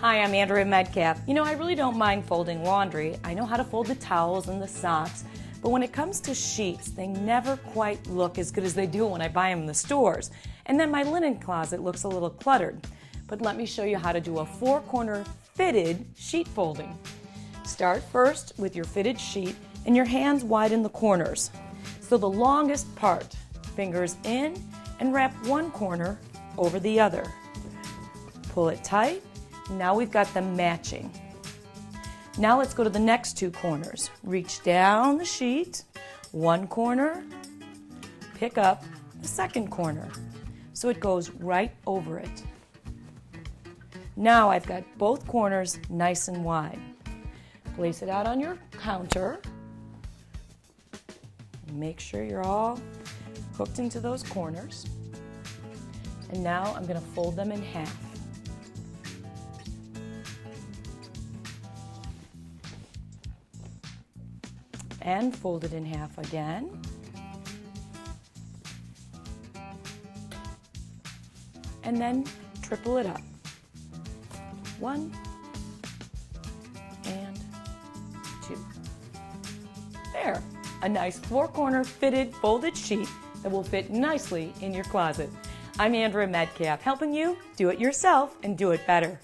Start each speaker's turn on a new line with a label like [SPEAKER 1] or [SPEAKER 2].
[SPEAKER 1] Hi, I'm Andrea Metcalf. You know, I really don't mind folding laundry. I know how to fold the towels and the socks, but when it comes to sheets, they never quite look as good as they do when I buy them in the stores. And then my linen closet looks a little cluttered. But let me show you how to do a four-corner fitted sheet folding. Start first with your fitted sheet and your hands widen the corners. So the longest part, fingers in and wrap one corner over the other. Pull it tight. Now we've got them matching. Now let's go to the next two corners. Reach down the sheet, one corner, pick up the second corner. So it goes right over it. Now I've got both corners nice and wide. Place it out on your counter. Make sure you're all hooked into those corners. And now I'm going to fold them in half. And fold it in half again. And then triple it up. One and two. There, a nice four-corner fitted folded sheet that will fit nicely in your closet. I'm Andrea Metcalf, helping you do it yourself and do it better.